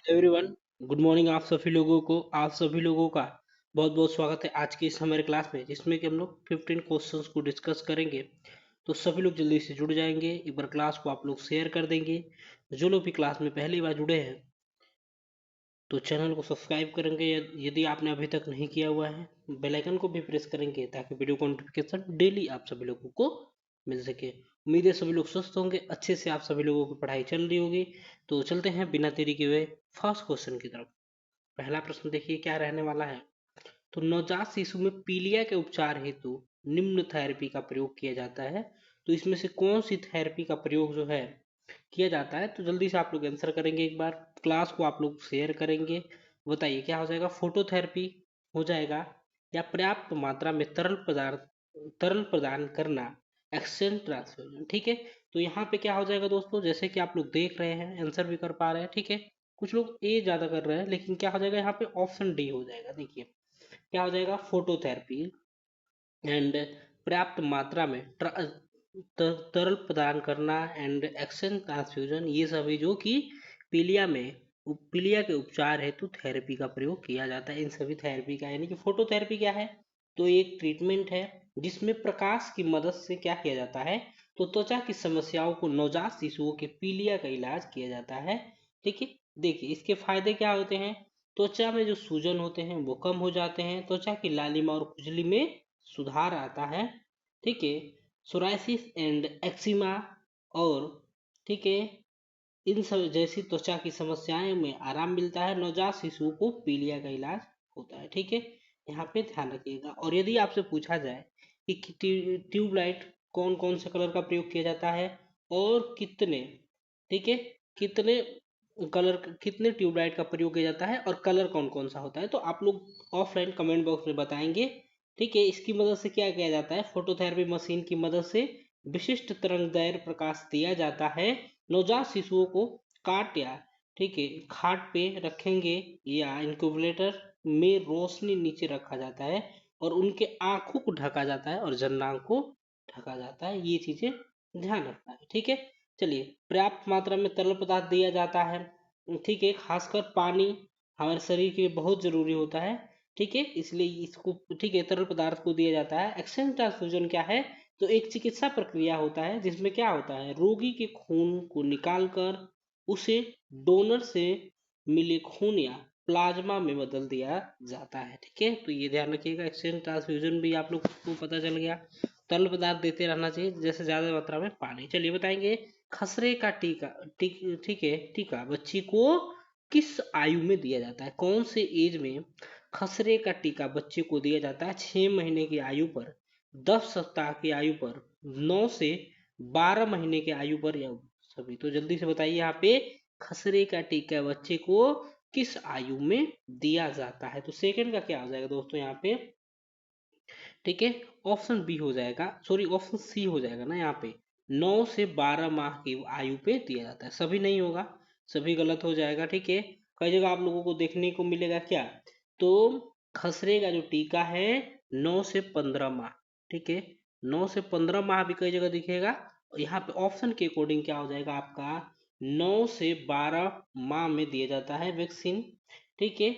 Everyone, good morning. आप सभी लोगों का बहुत बहुत स्वागत है आज की इस हमारे क्लास में, जिसमें कि हम लोग 15 क्वेश्चंस को डिस्कस करेंगे। तो सभी लोग जल्दी से जुड़ जाएंगे। एक बार क्लास को आप लोग शेयर कर देंगे। जो लोग भी क्लास में पहली बार जुड़े हैं तो चैनल को सब्सक्राइब करेंगे। यदि आपने अभी तक नहीं किया हुआ है, बेल आइकन को भी प्रेस करेंगे ताकि वीडियो को नोटिफिकेशन डेली आप सभी लोगों को मिल सके। उम्मीद है सभी लोग स्वस्थ होंगे, अच्छे से आप सभी लोगों की पढ़ाई चल रही होगी। तो चलते हैं बिना देरी के हुए फर्स्ट क्वेश्चन की तरफ। पहला प्रश्न देखिए क्या रहने वाला है। तो नवजात शिशु में पीलिया के उपचार हेतु निम्न थेरेपी का प्रयोग किया जाता है। तो इसमें से कौन सी थेरेपी का प्रयोग जो है किया जाता है? तो जल्दी से आप लोग आंसर करेंगे। एक बार क्लास को आप लोग शेयर करेंगे। बताइए क्या हो जाएगा। फोटोथेरेपी हो जाएगा, या पर्याप्त मात्रा में तरल प्रदान करना, एक्सचेंज ट्रांसफ्यूजन। ठीक है, तो यहाँ पे क्या हो जाएगा दोस्तों, जैसे कि आप लोग देख रहे हैं, आंसर भी कर पा रहे हैं। ठीक है, कुछ लोग ए ज्यादा कर रहे हैं, लेकिन क्या हो जाएगा यहाँ पे, ऑप्शन डी हो जाएगा। देखिए क्या हो जाएगा, फोटोथेरेपी एंड पर्याप्त मात्रा में तरल प्रदान करना एंड एक्सचेंज ट्रांसफ्यूजन, ये सभी जो कि पीलिया में पीलिया के उपचार हेतु थेरेपी का प्रयोग किया जाता है। इन सभी थेरेपी का, यानी कि फोटोथेरेपी क्या है, तो एक ट्रीटमेंट है जिसमें प्रकाश की मदद से क्या किया जाता है, तो त्वचा की समस्याओं को नवजात शिशुओं के पीलिया का इलाज किया जाता है। ठीक है, देखिए इसके फायदे क्या होते हैं। त्वचा में जो सूजन होते हैं वो कम हो जाते हैं, त्वचा की लालिमा और खुजली में सुधार आता है। ठीक है, सोराइसिस एंड एक्सिमा और ठीक है इन सब जैसी त्वचा की समस्याएं में आराम मिलता है। नवजात शिशुओं को पीलिया का इलाज होता है। ठीक है, यहाँ पे ध्यान रखिएगा। और यदि आपसे पूछा जाए कि ट्यूबलाइट कौन कौन से कलर का प्रयोग किया जाता है और कितने, ठीक है, कितने कितने ट्यूबलाइट का प्रयोग किया जाता है और कलर कौन कौन सा होता है, तो आप लोग ऑफलाइन कमेंट बॉक्स में बताएंगे। ठीक है, इसकी मदद से क्या किया जाता है, फोटोथेरेपी मशीन की मदद से विशिष्ट तरंगदैर्घ्य प्रकाश दिया जाता है। नवजात शिशुओं को काट या ठीक है खाट पे रखेंगे या इंक्यूबेटर में रोशनी नीचे रखा जाता है, और उनके आंखों को ढका जाता है और जननांग को ढका जाता है। ये चीजें ध्यान रखना है। ठीक है, चलिए, पर्याप्त मात्रा में तरल पदार्थ दिया जाता है। ठीक है, खासकर पानी हमारे शरीर के लिए बहुत जरूरी होता है। ठीक है, इसलिए इसको ठीक है तरल पदार्थ को दिया जाता है। एक्सचेंज ट्रांसफ्यूजन क्या है, तो एक चिकित्सा प्रक्रिया होता है जिसमें क्या होता है, रोगी के खून को निकालकर उसे डोनर से मिले खून या प्लाज्मा में बदल दिया जाता है। ठीक है, तो ये ध्यान रखिएगा। एक्सचेंज ट्रांसफ्यूजन भी आप लोग को पता चल गया। तरल पदार्थ देते रहना चाहिए, जैसे ज्यादा मात्रा में पानी। चलिए बताएंगे, खसरे का टीका, ठीक है, टीका बच्ची को किस आयु में दिया जाता है? कौन से एज में खसरे का टीका बच्चे को दिया जाता है? 6 महीने की आयु पर, 10 सप्ताह की आयु पर, 9 से 12 महीने की आयु पर, या सभी? तो जल्दी से बताइए यहाँ पे, खसरे का टीका बच्चे को किस आयु में दिया जाता है? तो सेकंड का क्या हो जाएगा दोस्तों यहाँ पे, ठीक है, ऑप्शन बी हो जाएगा, सॉरी ऑप्शन सी हो जाएगा ना यहाँ पे, 9 से 12 माह की आयु पे दिया जाता है। सभी नहीं होगा, सभी गलत हो जाएगा। ठीक है, कई जगह आप लोगों को देखने को मिलेगा क्या, तो खसरे का जो टीका है 9 से 15 माह। ठीक है, 9 से 15 माह भी कई जगह दिखेगा। और यहाँ पे ऑप्शन के अकॉर्डिंग क्या हो जाएगा आपका, 9 से 12 माह में दिया जाता है वैक्सीन। ठीक है,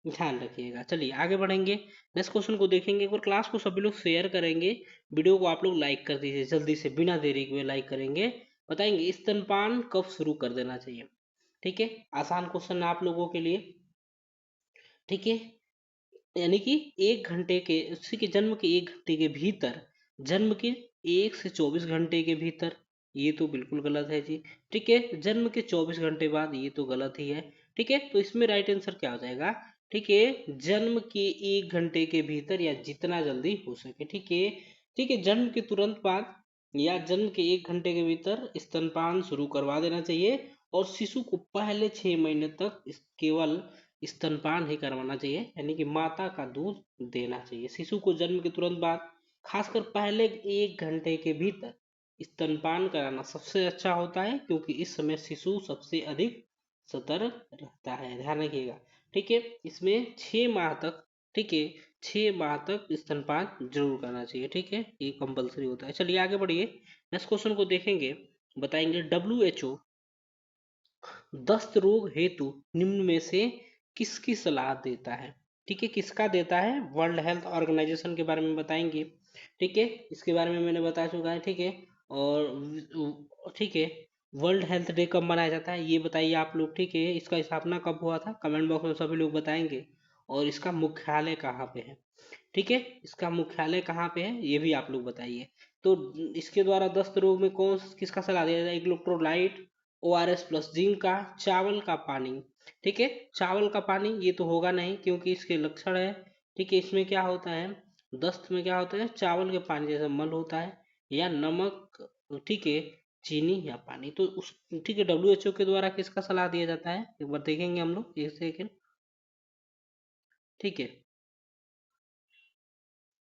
ध्यान रखिएगा। चलिए आगे बढ़ेंगे, नेक्स्ट क्वेश्चन को देखेंगे। एक बार क्लास को सभी लोग शेयर करेंगे, वीडियो को आप लोग लाइक कर दीजिए जल्दी से, बिना देरी के लाइक करेंगे। बताएंगे स्तनपान कब शुरू कर देना चाहिए? ठीक है, आसान क्वेश्चन है आप लोगों के लिए। ठीक है, यानी कि 1 घंटे के, उसी के जन्म के 1 घंटे के भीतर, जन्म के 1 से 24 घंटे के भीतर, ये तो बिल्कुल गलत है जी। ठीक है, जन्म के 24 घंटे बाद, ये तो गलत ही है। ठीक है, तो इसमें राइट आंसर क्या हो जाएगा, ठीक है, जन्म के 1 घंटे के भीतर या जितना जल्दी हो सके। ठीक है, ठीक है, जन्म के तुरंत बाद या जन्म के 1 घंटे के भीतर स्तनपान शुरू करवा देना चाहिए। और शिशु को पहले 6 महीने तक केवल स्तनपान ही करवाना चाहिए, यानी कि माता का दूध देना चाहिए शिशु को जन्म के तुरंत बाद। खासकर पहले 1 घंटे के भीतर स्तनपान कराना सबसे अच्छा होता है, क्योंकि इस समय शिशु सबसे अधिक सतर्क रहता है। ध्यान रखिएगा। ठीक है, इसमें 6 माह तक, ठीक है, 6 माह तक स्तनपान जरूर करना चाहिए। ठीक है, ये कंपलसरी होता है। चलिए आगे बढ़िए, नेक्स्ट क्वेश्चन को देखेंगे। बताएंगे, WHO दस्त रोग हेतु निम्न में से किसकी सलाह देता है? ठीक है, किसका देता है? वर्ल्ड हेल्थ ऑर्गेनाइजेशन के बारे में बताएंगे। ठीक है, इसके बारे में मैंने बता चुका है। ठीक है, और ठीक है, वर्ल्ड हेल्थ डे कब मनाया जाता है ये बताइए आप लोग। ठीक है, इसका स्थापना कब हुआ था? कमेंट बॉक्स में सभी लोग बताएंगे। और इसका मुख्यालय कहाँ पे है? ठीक है, इसका मुख्यालय कहाँ पे है ये भी आप लोग बताइए। तो इसके द्वारा दस्त रोग में कौन किसका सलाह दिया जाता है? इलेक्ट्रोलाइट, ORS प्लस, जिंक का, चावल का पानी। ठीक है, चावल का पानी ये तो होगा नहीं क्योंकि इसके लक्षण है। ठीक है, इसमें क्या होता है? दस्त में क्या होता है? चावल के पानी जैसा मल होता है या नमक, ठीक है, चीनी या पानी। तो उस, ठीक है, WHO के द्वारा किसका सलाह दिया जाता है एक बार देखेंगे हम लोग, एक सेकेंड। ठीक है,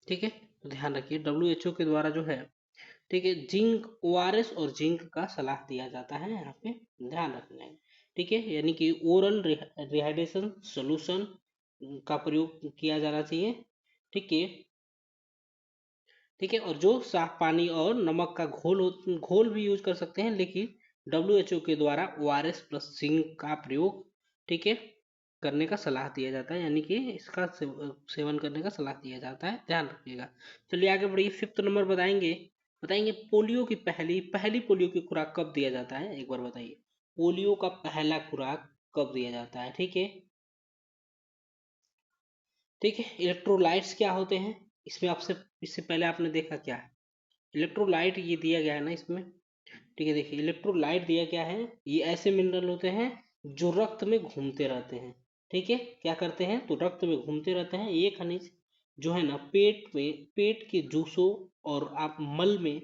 ठीक है, तो ध्यान रखिए WHO के द्वारा जो है, ठीक है, जिंक, ORS और जिंक का सलाह दिया जाता है यहाँ पे, ध्यान रखना है। ठीक है, यानी कि ओरल रिहाइड्रेशन सोल्यूशन का प्रयोग किया जाना चाहिए। ठीक है, ठीक है, और जो साफ पानी और नमक का घोल भी यूज कर सकते हैं, लेकिन WHO के द्वारा ORS प्लस जिंक का प्रयोग, ठीक है, करने का सलाह दिया जाता है, यानी कि इसका सेवन करने का सलाह दिया जाता है, ध्यान रखिएगा। चलिए आगे बढ़िए, फिफ्थ नंबर बताएंगे। बताएंगे पोलियो की पहली पहली पोलियो की खुराक कब दिया जाता है एक बार बताइए। पोलियो का पहला खुराक कब दिया जाता है? ठीक है, ठीक है, इलेक्ट्रोलाइट्स क्या होते हैं इसमें? आपसे इससे पहले आपने देखा क्या है? इलेक्ट्रोलाइट ये दिया गया है ना इसमें। ठीक है, देखिए इलेक्ट्रोलाइट दिया क्या है? ये ऐसे मिनरल होते हैं जो रक्त में घूमते रहते हैं। ठीक है, क्या करते हैं? तो रक्त में घूमते रहते हैं। ये खनिज जो है ना पेट के जूसों और आप मल में,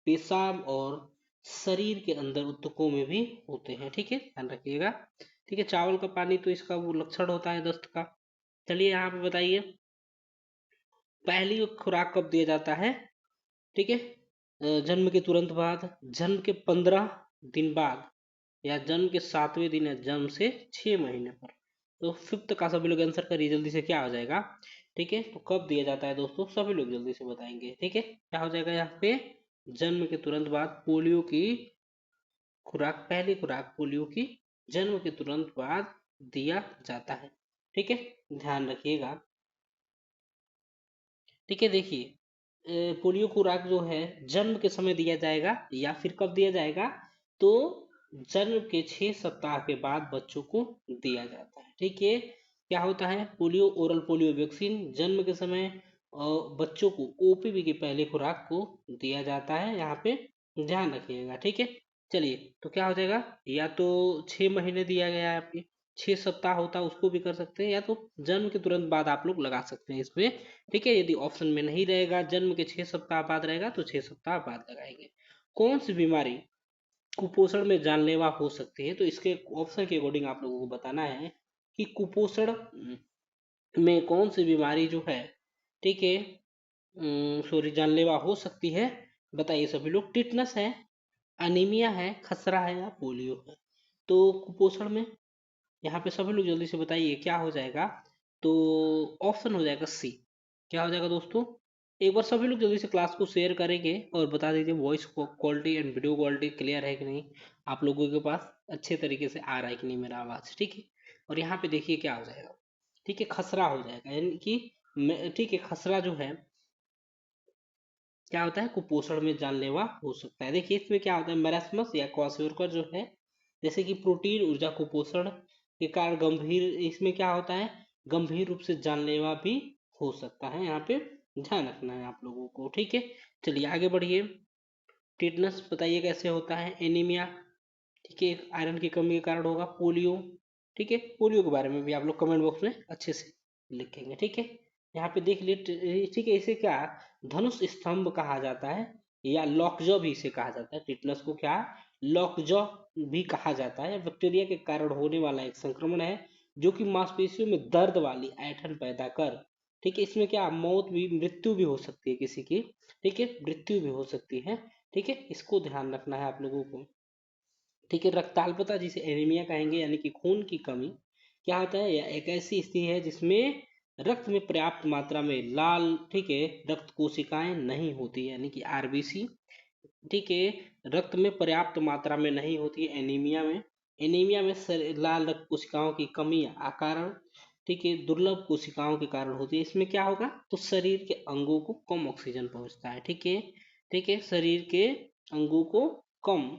पेशाब और शरीर के अंदर ऊतकों में भी होते हैं। ठीक है, ध्यान रखिएगा। ठीक है, चावल का पानी तो इसका वो लक्षण होता है दस्त का। चलिए यहाँ पे बताइए पहली खुराक कब दिया जाता है? ठीक है, जन्म के तुरंत बाद, जन्म के 15 दिन बाद, या जन्म के 7वें दिन, या जन्म से 6 महीने पर। तो फिफ्थ का सभी लोग आंसर करिए जल्दी से, क्या हो जाएगा? ठीक है, तो कब दिया जाता है दोस्तों? सभी लोग जल्दी से बताएंगे। ठीक है, क्या हो जाएगा यहाँ पे? जन्म के तुरंत बाद पोलियो की खुराक, पहली खुराक पोलियो की जन्म के तुरंत बाद दिया जाता है। ठीक है, ध्यान रखिएगा। ठीक है, देखिए पोलियो खुराक जो है जन्म के समय दिया जाएगा या फिर कब दिया जाएगा? तो जन्म के 6 सप्ताह के बाद बच्चों को दिया जाता है। ठीक है, क्या होता है? पोलियो, ओरल पोलियो वैक्सीन जन्म के समय बच्चों को OPV की पहली खुराक को दिया जाता है, यहाँ पे ध्यान रखिएगा। ठीक है, चलिए तो क्या हो जाएगा? या तो 6 महीने दिया गया है आपके, 6 सप्ताह होता है उसको भी कर सकते हैं, या तो जन्म के तुरंत बाद आप लोग लगा सकते हैं इसमें। ठीक है, यदि ऑप्शन में नहीं रहेगा, जन्म के 6 सप्ताह बाद रहेगा तो 6 सप्ताह बाद लगाएंगे। कौन सी बीमारी कुपोषण में जानलेवा हो सकती है? तो इसके ऑप्शन के अकॉर्डिंग आप लोगों को बताना है कि कुपोषण में कौन सी बीमारी जो है, ठीक है, सॉरी, जानलेवा हो सकती है। बताइए सभी लोग। टिटनस है, अनीमिया है, खसरा है, या पोलियो है? तो कुपोषण में यहाँ पे सभी लोग जल्दी से बताइए क्या हो जाएगा? तो ऑप्शन हो जाएगा सी। क्या हो जाएगा दोस्तों? एक बार सभी लोग जल्दी से क्लास को शेयर करेंगे और बता दीजिए voice quality and video quality clear है कि नहीं, आप लोगों के पास अच्छे तरीके से आ रहा है कि नहीं मेरा आवाज। ठीक है, और यहाँ पे देखिए क्या हो जाएगा। ठीक है, खसरा हो जाएगा, यानी कि ठीक है, खसरा जो है क्या होता है? कुपोषण में जानलेवा हो सकता है। देखिए इसमें क्या होता है, मैरास्मस या क्वाशोरकर जो है, जैसे कि प्रोटीन ऊर्जा कुपोषण के कारण गंभीर, इसमें क्या होता है? गंभीर रूप से जानलेवा भी हो सकता है, यहाँ पे ध्यान रखना है आप लोगों को। ठीक है, चलिए आगे बढ़िए। टिटनस बताइए कैसे होता है? एनीमिया, ठीक है, आयरन की कमी के कारण होगा। पोलियो, ठीक है, पोलियो के बारे में भी आप लोग कमेंट बॉक्स में अच्छे से लिखेंगे। ठीक है, यहाँ पे देख लिए। ठीक है, इसे क्या धनुष स्तंभ कहा जाता है, या लॉकजॉ भी इसे कहा जाता है। टिटनस को क्या लॉकजॉ भी कहा जाता है। बैक्टीरिया के कारण होने वाला एक संक्रमण है जो कि मांसपेशियों में दर्द वाली ऐंठन पैदा कर, ठीक है, इसमें क्या मौत भी, मृत्यु भी हो सकती है किसी की। ठीक है, मृत्यु भी हो सकती है। ठीक है, इसको ध्यान रखना है आप लोगों को। ठीक है, रक्ताल्पता जिसे एनीमिया कहेंगे, यानी कि खून की कमी, क्या होता है? यह एक ऐसी स्थिति है जिसमें रक्त में पर्याप्त मात्रा में लाल, ठीक है, रक्त कोशिकाएं नहीं होती, यानी कि RBC। ठीक है, रक्त में पर्याप्त मात्रा में नहीं होती है एनीमिया में। एनीमिया में लाल रक्त कोशिकाओं की कमी या कारण, ठीक है, दुर्लभ कोशिकाओं के कारण होती है। इसमें क्या होगा, तो शरीर के अंगों को कम ऑक्सीजन पहुंचता है, ठीक है, ठीक है, शरीर के अंगों को कम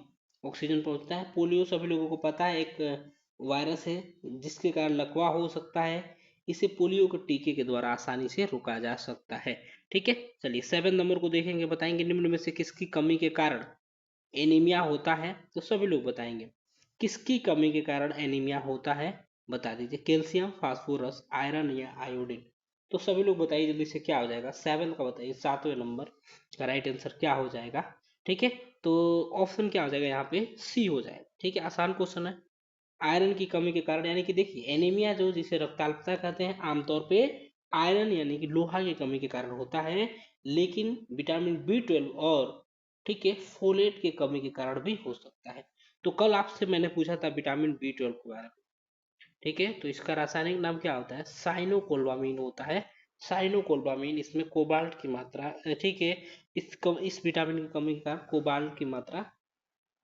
ऑक्सीजन पहुंचता है। पोलियो सभी लोगों को पता है, एक वायरस है जिसके कारण लकवा हो सकता है। इसे पोलियो के टीके के द्वारा आसानी से रोका जा सकता है, ठीक है। चलिए 7 नंबर को देखेंगे, बताएंगे निम्न में से किसकी कमी के कारण एनीमिया होता है। तो सभी लोग बताएंगे किसकी कमी के कारण एनीमिया होता है, बता दीजिए। कैल्शियम, फास्फोरस, आयरन या आयोडीन। तो सभी लोग बताइए जल्दी से, क्या हो जाएगा 7 का, बताइए 7वें नंबर का राइट आंसर क्या हो जाएगा, ठीक है। तो ऑप्शन क्या हो जाएगा यहाँ पे, सी हो जाएगा, ठीक है, आसान क्वेश्चन है। आयरन की कमी के कारण, यानी कि देखिए एनीमिया जो जिसे रक्ताल्पता कहते हैं, आमतौर पे आयरन यानी कि लोहा की कमी के कारण होता है, लेकिन विटामिन B12 और, ठीक है, फोलेट की कमी के कारण भी हो सकता है। तो कल आपसे मैंने पूछा था विटामिन B12 के बारे में, ठीक है, तो इसका रासायनिक नाम क्या होता है, साइनोकोल्बामीन होता है। साइनोकोल्बामीन, इसमें कोबाल्ट की मात्रा, ठीक है, इस विटामिन की कमी के कारण कोबाल्ट की मात्रा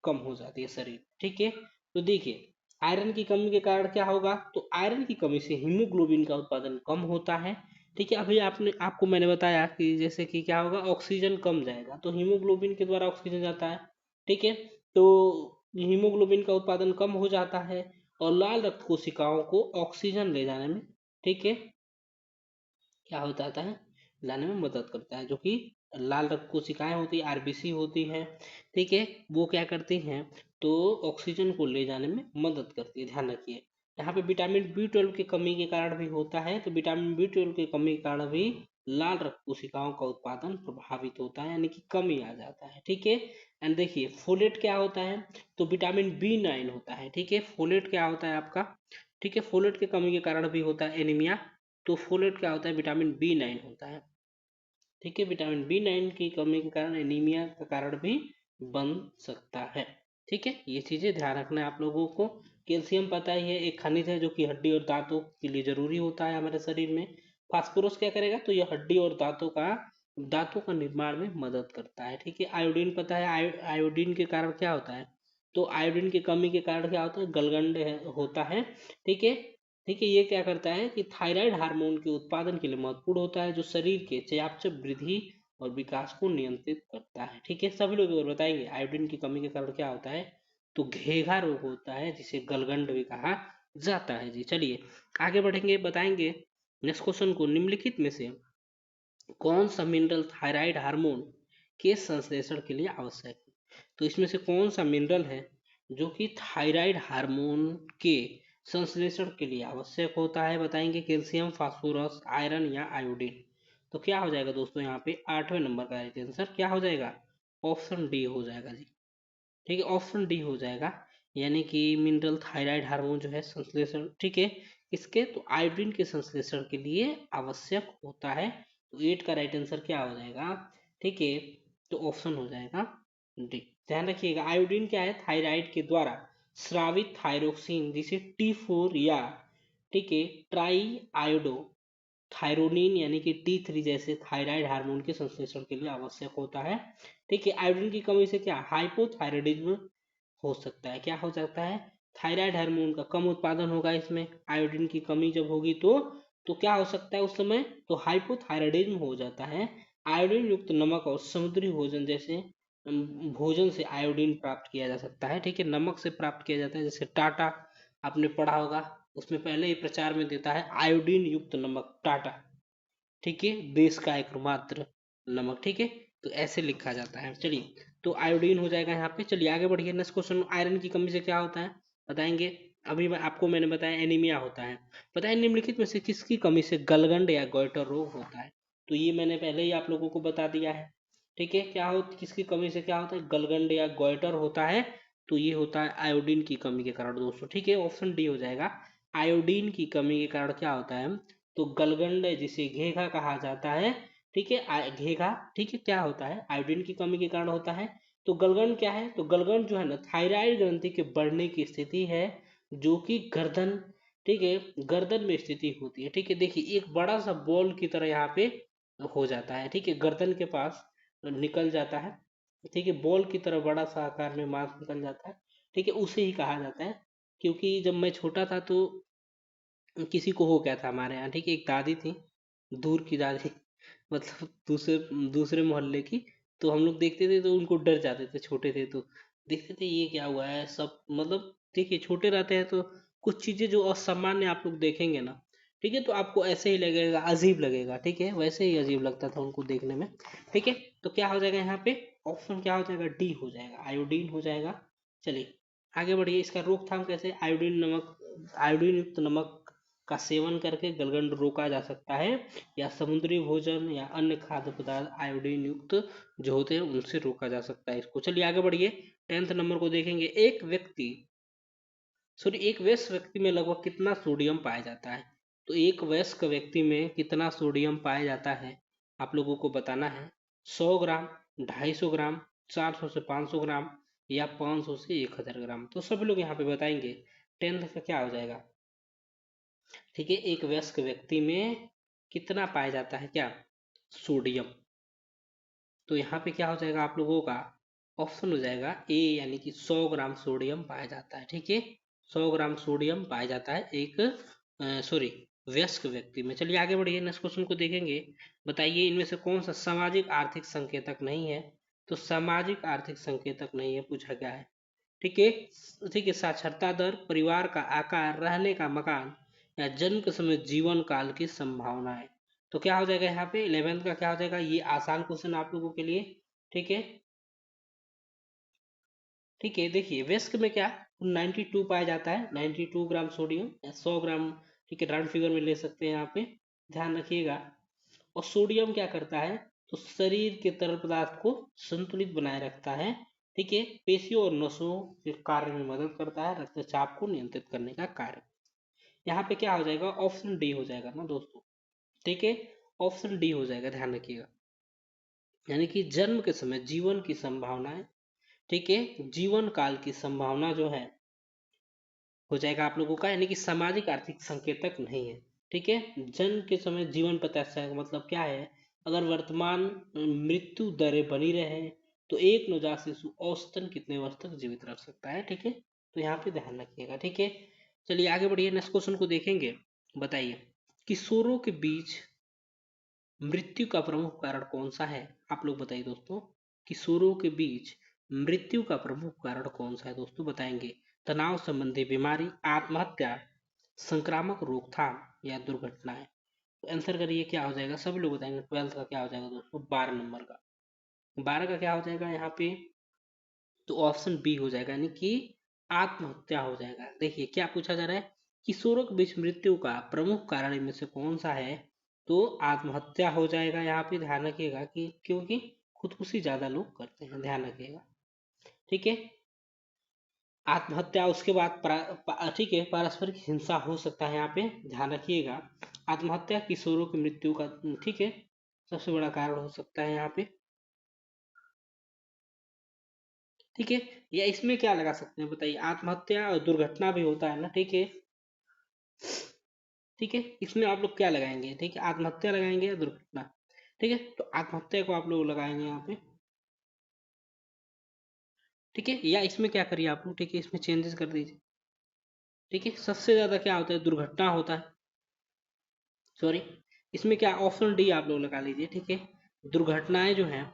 कम हो जाती है शरीर, ठीक है। तो देखिए आयरन की कमी के कारण क्या होगा, तो आयरन की कमी से हीमोग्लोबिन का उत्पादन कम होता है, ठीक है। अभी आपको मैंने बताया कि जैसे कि क्या होगा, ऑक्सीजन कम जाएगा तो हीमोग्लोबिन के द्वारा ऑक्सीजन जाता है, ठीक है। तो हीमोग्लोबिन का उत्पादन कम हो जाता है और लाल रक्त कोशिकाओं को ऑक्सीजन ले जाने में, ठीक है, क्या हो जाता है, लाने में मदद करता है। जो कि लाल रक्त कोशिकाएं होती है, आरबीसी होती है, ठीक है, वो क्या करती हैं, तो ऑक्सीजन को ले जाने में मदद करती है, ध्यान रखिए। यहाँ पे विटामिन B12 की कमी के कारण भी होता है, तो विटामिन B12 की कमी के कारण भी लाल रक्त कोशिकाओं का उत्पादन प्रभावित होता है, यानी कि कमी आ जाता है, ठीक है। एंड देखिए फोलेट क्या होता है, तो विटामिन B9 होता है, ठीक है। फोलेट क्या होता है आपका, ठीक है, फोलेट की कमी के कारण भी होता है एनीमिया। तो फोलेट क्या होता है, विटामिन B9 होता है, ठीक है। विटामिन B9 की कमी के कारण एनीमिया का कारण भी बन सकता है, ठीक है। ये चीजें ध्यान रखना है आप लोगों को। कैल्शियम पता ही है, एक खनिज है जो कि हड्डी और दांतों के लिए जरूरी होता है हमारे शरीर में। फास्फोरस क्या करेगा, तो ये हड्डी और दांतों का निर्माण में मदद करता है, ठीक है। आयोडीन पता है, आयोडीन के कारण क्या होता है, तो आयोडीन की कमी के कारण क्या होता है, गलगंड होता है, ठीक है, ठीक है। ये क्या करता है कि थायराइड हार्मोन के उत्पादन के लिए महत्वपूर्ण होता है, जो शरीर के चयापचय वृद्धि और विकास को नियंत्रित करता है, ठीक है। सभी लोग और बताएंगे आयोडीन की कमी के कारण क्या होता है, तो घेघा रोग होता है, जिसे गलगंड भी कहा जाता है जी। चलिए आगे बढ़ेंगे, बताएंगे नेक्स्ट क्वेश्चन को, निम्नलिखित में से कौन सा मिनरल थायराइड हार्मोन के संश्लेषण के लिए आवश्यक है। तो इसमें से कौन सा मिनरल है जो कि थायराइड हार्मोन के संश्लेषण के लिए आवश्यक होता है, बताएंगे। कैल्शियम, फास्फोरस, आयरन या आयोडीन। तो क्या हो जाएगा दोस्तों, यहाँ पे 8वें नंबर का राइट आंसर क्या हो जाएगा, ऑप्शन डी हो जाएगा जी, ठीक है, ऑप्शन डी हो जाएगा। यानी कि मिनरल थायराइड हार्मोन जो है संश्लेषण, ठीक है, इसके तो आयोडीन के संश्लेषण के लिए आवश्यक होता है। तो 8 का राइट आंसर क्या हो जाएगा, ठीक है, तो ऑप्शन हो जाएगा डी। ध्यान रखिएगा आयोडीन क्या है, थायराइड के द्वारा स्रावित थायरोक्सिन जिसे T4 या, ठीक है, ट्राई आयोडो थायरोनिन यानी कि T3 जैसे थायराइड हार्मोन के संश्लेषण के लिए आवश्यक होता है, ठीक है। आयोडीन की कमी से क्या हाइपोथायरायडिज्म हो सकता है, क्या हो सकता है, थायराइड हार्मोन का कम उत्पादन होगा इसमें, आयोडीन की कमी जब होगी तो क्या हो सकता है उस समय, तो हाइपोथायरायडिज्म हो जाता है। आयोडीन युक्त नमक और समुद्री भोजन जैसे भोजन से आयोडीन प्राप्त किया जा सकता है, ठीक है, नमक से प्राप्त किया जाता है। जैसे टाटा आपने पढ़ा होगा, उसमें पहले ही प्रचार में देता है आयोडीन युक्त नमक टाटा, ठीक है, देश का एकमात्र नमक, ठीक है। तो ऐसे लिखा जाता है। चलिए तो आयोडीन हो जाएगा यहाँ पे। चलिए आगे बढ़िए, नेक्स्ट क्वेश्चन, आयरन की कमी से क्या होता है, बताएंगे। अभी मैंने बताया एनीमिया होता है, बताएं निम्नलिखित में से किसकी कमी से गलगंड या गोइटर रोग होता है। तो ये मैंने पहले ही आप लोगों को बता दिया है, ठीक है, क्या हो किसकी कमी से क्या होता है, गलगंड या गोइटर होता है। तो ये होता है आयोडीन की कमी के कारण दोस्तों, ठीक है, ऑप्शन डी हो जाएगा। आयोडीन की कमी के कारण क्या होता है, तो गलगंड जिसे घेघा कहा जाता है, ठीक है, घेघा, ठीक है, क्या होता है, आयोडीन की कमी के कारण होता है। तो गलगंड क्या है, तो गलगंड जो है ना थायराइड ग्रंथि के बढ़ने की स्थिति है, जो कि गर्दन, ठीक है, गर्दन में स्थिति होती है, ठीक है। देखिए एक बड़ा सा बॉल की तरह यहाँ पे हो जाता है, ठीक है, गर्दन के पास निकल जाता है, ठीक है, बॉल की तरह बड़ा सा आकार में मांस निकल जाता है, ठीक है, उसे ही कहा जाता है क्योंकि जब मैं छोटा था तो किसी को हो गया था हमारे यहाँ, ठीक है, एक दादी थी, दूर की दादी मतलब दूसरे दूसरे मोहल्ले की। तो हम लोग देखते थे तो उनको डर जाते थे, छोटे थे तो देखते थे ये क्या हुआ है सब, मतलब देखिए छोटे रहते हैं तो कुछ चीजें जो असामान्य आप लोग देखेंगे ना, ठीक है, तो आपको ऐसे ही लगेगा, अजीब लगेगा, ठीक है, वैसे ही अजीब लगता था उनको देखने में। ठीक है, तो क्या हो जाएगा यहाँ पे, ऑप्शन क्या हो जाएगा, डी हो जाएगा, आयोडीन हो जाएगा। चलिए आगे बढ़िए, इसका रोकथाम कैसे, आयोडीन नमक, आयोडीन युक्त नमक का सेवन करके गलगंड रोका जा सकता है, या समुद्री भोजन या अन्य खाद्य पदार्थ आयोडीन युक्त जो होते हैं उनसे रोका जा सकता है इसको। चलिए आगे बढ़िए, 10th नंबर को देखेंगे, एक वयस्क व्यक्ति में लगभग कितना सोडियम पाया जाता है। तो एक वयस्क व्यक्ति में कितना सोडियम पाया जाता है आप लोगों को बताना है। 100 ग्राम, 250 ग्राम, 400 से 500 ग्राम, या 500 से 1000 ग्राम। तो सभी लोग यहाँ पे बताएंगे 10th का क्या हो जाएगा। ठीक है, एक वयस्क व्यक्ति में कितना पाया जाता है, क्या, सोडियम। तो यहाँ पे क्या हो जाएगा आप लोगों का, ऑप्शन हो जाएगा ए, यानी कि 100 ग्राम सोडियम पाया जाता है। ठीक है, 100 ग्राम सोडियम पाया जाता है एक सॉरी वयस्क व्यक्ति में। चलिए आगे बढ़िए, नेक्स्ट क्वेश्चन को देखेंगे। बताइए इनमें से कौन सा सामाजिक आर्थिक संकेतक नहीं है। तो सामाजिक आर्थिक संकेतक नहीं है, पूछा गया है। ठीक है, ठीक है, साक्षरता दर, परिवार का आकार, रहने का मकान, या जन्म के समय जीवन काल की संभावनाएं। तो क्या हो जाएगा यहाँ पे 11th का क्या हो जाएगा, ये आसान क्वेश्चन आप लोगों के लिए। ठीक है, ठीक है, देखिए वेस्क में क्या 92 पाया जाता है, 92 ग्राम सोडियम या 100 ग्राम। ठीक है, राउंड फिगर में ले सकते हैं यहाँ पे, ध्यान रखिएगा। और सोडियम क्या करता है, तो शरीर के तरल पदार्थ को संतुलित बनाए रखता है। ठीक है, पेशियों और नसों के कार्य में मदद करता है, रक्तचाप को नियंत्रित करने का कार्य। यहाँ पे क्या हो जाएगा, ऑप्शन डी हो जाएगा ना दोस्तों। ठीक है, ऑप्शन डी हो जाएगा, ध्यान रखिएगा। यानी कि जन्म के समय जीवन की संभावनाएं, ठीक है, जीवन काल की संभावना जो है हो जाएगा आप लोगों का, यानी कि सामाजिक आर्थिक संकेतक नहीं है। ठीक है, जन्म के समय जीवन प्रत्याशा का मतलब क्या है, अगर वर्तमान मृत्यु दरें बनी रहे तो एक नवजात शिशु औसतन कितने वर्ष तक जीवित रह सकता है। ठीक है, तो यहाँ पे ध्यान रखिएगा। ठीक है, चलिए आगे बढ़िए, नेक्स्ट क्वेश्चन को देखेंगे। बताइए किशोरों के बीच मृत्यु का प्रमुख कारण कौन सा है, आप लोग बताइए दोस्तों। किशोरों के बीच मृत्यु का प्रमुख कारण कौन सा है दोस्तों, बताएंगे। तनाव संबंधी बीमारी, आत्महत्या, संक्रामक रोकथाम, या दुर्घटनाएं। तो आंसर करिए क्या हो जाएगा, सभी लोग बताएंगे। 12th का क्या हो जाएगा दोस्तों, 12 नंबर का, 12 का क्या हो जाएगा यहाँ पे, तो ऑप्शन बी हो जाएगा, यानी कि आत्महत्या हो जाएगा। देखिए क्या पूछा जा रहा है, किशोरों के बीच मृत्यु का प्रमुख कारण इनमें से कौन सा है, तो आत्महत्या हो जाएगा। यहाँ पे ध्यान रखिएगा कि क्योंकि खुदकुशी ज्यादा लोग करते हैं, ध्यान रखिएगा। ठीक है, आत्महत्या, उसके बाद ठीक है, पारस्परिक हिंसा हो सकता है, यहाँ पे ध्यान रखिएगा। आत्महत्या किशोरों की मृत्यु का, ठीक है, सबसे बड़ा कारण हो सकता है यहाँ पे। ठीक है, या इसमें क्या लगा सकते हैं बताइए, आत्महत्या और दुर्घटना भी होता है ना। ठीक है, ठीक है, इसमें आप लोग क्या लगाएंगे, ठीक है, आत्महत्या लगाएंगे या दुर्घटना। ठीक है, तो आत्महत्या को आप लोग लगाएंगे यहाँ पे। ठीक है, या इसमें क्या करिए आप लोग, ठीक है, इसमें चेंजेस कर दीजिए। ठीक है, सबसे ज्यादा क्या होता है, दुर्घटना होता है, सॉरी, इसमें क्या ऑप्शन डी आप लोग लगा लीजिए। ठीक है, दुर्घटनाएं जो है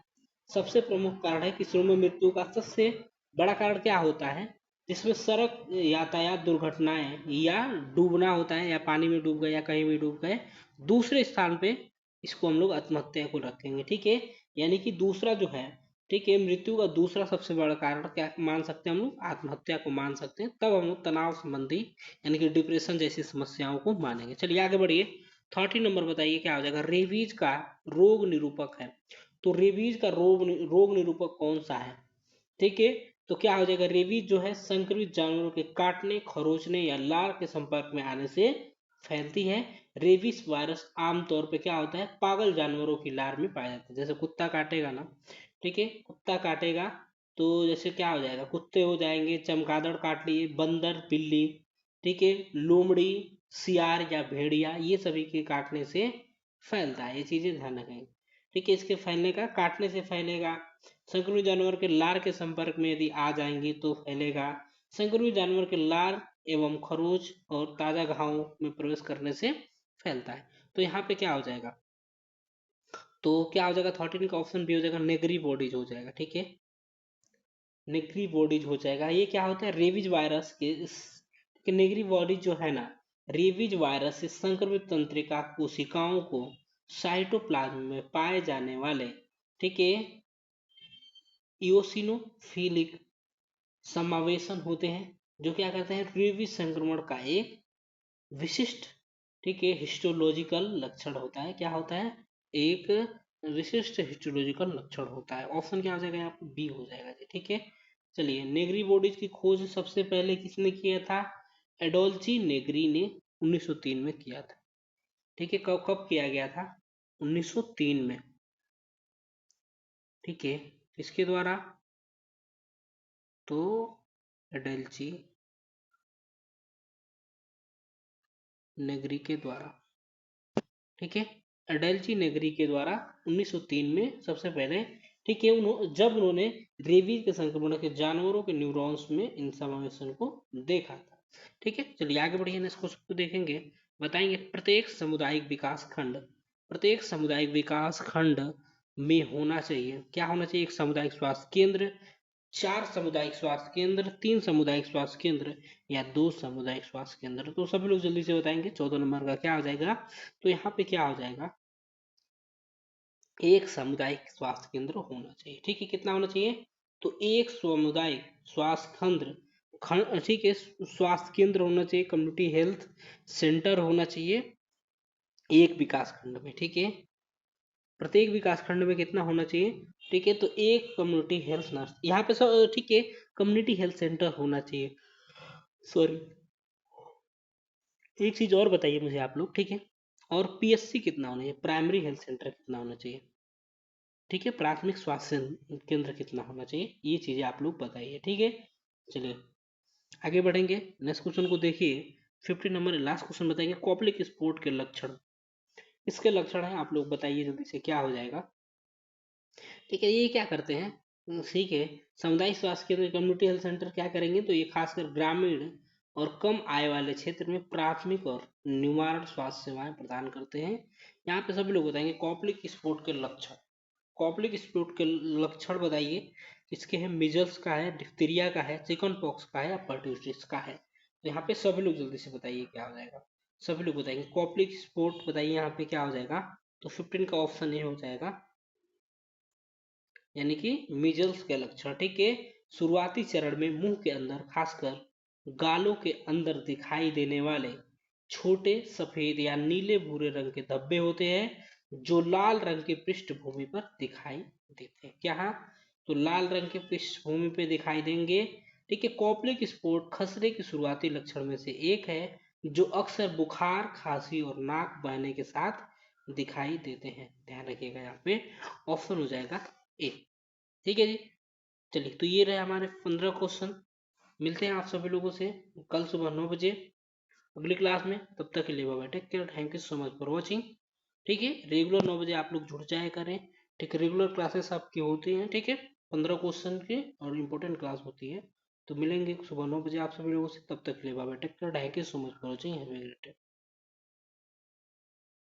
सबसे प्रमुख कारण है किशोरों में मृत्यु का। सबसे बड़ा कारण क्या होता है, जिसमें सड़क यातायात दुर्घटनाएं, या डूबना होता है, या पानी में डूब गए, या कहीं भी डूब गए। दूसरे स्थान पे इसको हम लोग आत्महत्या को रखेंगे। ठीक है, यानी कि दूसरा जो है, ठीक है, मृत्यु का दूसरा सबसे बड़ा कारण क्या मान सकते हैं हम लोग, आत्महत्या को मान सकते हैं। तब हम लोग तनाव संबंधी यानी कि डिप्रेशन जैसी समस्याओं को मानेंगे। चलिए आगे बढ़िए, 30 नंबर बताइए क्या हो जाएगा, रेबीज का रोग निरूपक है। तो रेबीज का रोग निरूपक कौन सा है। ठीक है, तो क्या हो जाएगा, रेबीज जो है संक्रमित जानवरों के काटने, खरोचने या लार के संपर्क में आने से फैलती है। रेबीज वायरस आमतौर पे क्या होता है, पागल जानवरों की लार में पाया जाता है। जैसे कुत्ता काटेगा ना, ठीक है, कुत्ता काटेगा तो जैसे क्या हो जाएगा, कुत्ते हो जाएंगे, चमगादड़ काट लिए, बंदर, बिल्ली, ठीक है, लोमड़ी, सियार या भेड़िया, ये सभी के काटने से फैलता है। ये चीजें ध्यान रखेंगे। ठीक है, इसके फैलने का, काटने से फैलेगा। संक्रमित जानवर के लार के संपर्क में यदि आ जाएंगी तो फैलेगा। संक्रमित जानवर के लार एवं खरोच और ताजा घाव में प्रवेश करने से फैलता है। तो यहाँ पे क्या हो जाएगा, तो क्या हो जाएगा 13 का ऑप्शन बी हो जाएगा, नेगरी बॉडीज हो जाएगा। ठीक है, नेगरी बॉडीज हो जाएगा। ये क्या होता है, रेबीज वायरस के नेगरी बॉडीज जो है ना, रेबीज वायरस से संक्रमित तंत्रिका कोशिकाओं को साइटोप्लाज्म में पाए जाने वाले, ठीक है, इओसिनोफिलिक समावेशन होते हैं, जो क्या करते हैं, रेबीज संक्रमण का एक विशिष्ट, ठीक है, हिस्टोलॉजिकल लक्षण होता है। क्या होता है, एक विशिष्ट हिस्टोलॉजिकल लक्षण होता है। ऑप्शन क्या हो जाएगा यहाँ पे, बी हो जाएगा जी। ठीक है, चलिए, नेग्री बॉडीज की खोज सबसे पहले किसने किया था, एडोल्ची नेग्री ने 1903 में किया था। ठीक है, कब कब किया गया था, 1903 में। ठीक है, किसके द्वारा, तो एडल्ची नेग्री के द्वारा। ठीक है, एडल्ची नेग्री के द्वारा 1903 में सबसे पहले, ठीक है, जब उन्होंने रेबीज के संक्रमण के जानवरों के न्यूरॉन्स में इन समावेशन को देखा था। ठीक है, चलिए आगे बढ़िए, नेक्स्ट क्वेश्चन को देखेंगे। बताएंगे, प्रत्येक सामुदायिक विकास खंड में होना चाहिए, क्या होना चाहिए, एक सामुदायिक स्वास्थ्य केंद्र, 4 सामुदायिक स्वास्थ्य केंद्र, 3 सामुदायिक स्वास्थ्य केंद्र या 2 सामुदायिक स्वास्थ्य केंद्र। तो सभी लोग जल्दी से बताएंगे। 14 नंबर का क्या हो जाएगा, तो यहाँ पे क्या हो जाएगा, एक सामुदायिक स्वास्थ्य केंद्र होना चाहिए। ठीक है, कितना होना चाहिए, तो एक सामुदायिक स्वास्थ्य केंद्र खंड, ठीक है, स्वास्थ्य केंद्र होना चाहिए, कम्युनिटी हेल्थ सेंटर होना चाहिए एक विकास खंड में। ठीक है, प्रत्येक विकास खंड में कितना होना चाहिए, ठीक है, तो एक कम्युनिटी हेल्थ नर्स यहाँ पे सब, ठीक है, कम्युनिटी हेल्थ सेंटर होना चाहिए। सॉरी, एक चीज और बताइए मुझे आप लोग। ठीक है, और पीएससी कितना होना चाहिए, प्राइमरी हेल्थ सेंटर कितना होना चाहिए, ठीक है, प्राथमिक स्वास्थ्य केंद्र कितना होना चाहिए, ये चीजें आप लोग बताइए। ठीक है, चलिए आगे बढ़ेंगे। नेक्स्ट क्वेश्चन को देखिए, 50 नंबर लास्ट क्वेश्चन बताएंगे, कॉप्लिक स्पोर्ट के लक्षण। इसके लक्षण है, आप लोग बताइए जल्दी से, क्या हो जाएगा। ठीक है, ये क्या करते हैं, ठीक है, सामुदायिक स्वास्थ्य केंद्र कम्युनिटी हेल्थ सेंटर क्या करेंगे, तो ये खासकर ग्रामीण और कम आय वाले क्षेत्र में प्राथमिक और निवारण स्वास्थ्य सेवाएं प्रदान करते हैं। यहाँ पे सभी लोग बताएंगे कॉप्लिक स्पोर्ट के लक्षण। कॉप्लिक स्पोर्ट के लक्षण बताइए, इसके हैं, मिजल्स का है, डिप्थीरिया का है, चिकन पॉक्स का है या पर्ट्यूसिस का है। तो यहाँ पे सभी लोग जल्दी से बताइए क्या हो जाएगा। सभी लोग बताएंगे कॉप्लिक स्पोर्ट, बताइए यहाँ पे क्या हो जाएगा, तो 15 का ऑप्शन ए हो जाएगा, यानी कि मिजल्स के लक्षण। ठीक है, शुरुआती चरण में मुंह के अंदर, खासकर गालों के अंदर दिखाई देने वाले छोटे सफेद या नीले भूरे रंग के धब्बे होते हैं, जो लाल रंग की पृष्ठभूमि पर दिखाई देते हैं। क्या, तो लाल रंग के पृष्ठभूमि पे दिखाई देंगे। ठीक है, कॉप्लिक स्पॉट खसरे के शुरुआती लक्षण में से एक है, जो अक्सर बुखार, खांसी और नाक बहने के साथ दिखाई देते हैं। ध्यान रखिएगा, यहाँ पे ऑप्शन हो जाएगा ए। ठीक है जी, चलिए, तो ये रहे हमारे 15 क्वेश्चन। मिलते हैं आप सभी लोगों से कल सुबह 9 बजे अगली क्लास में। तब तक के लिए bye bye, take care, thank you so much for watching. ठीक है, रेगुलर 9 बजे आप लोग जुड़ जाया करें। ठीक है, रेगुलर क्लासेस आपकी होती हैं। ठीक है, 15 क्वेश्चन की और इम्पोर्टेंट क्लास होती है। तो मिलेंगे सुबह 9 बजे आप सभी लोगों से, तब तक के लिए bye bye, take care, thank you so much for watching, have a great day.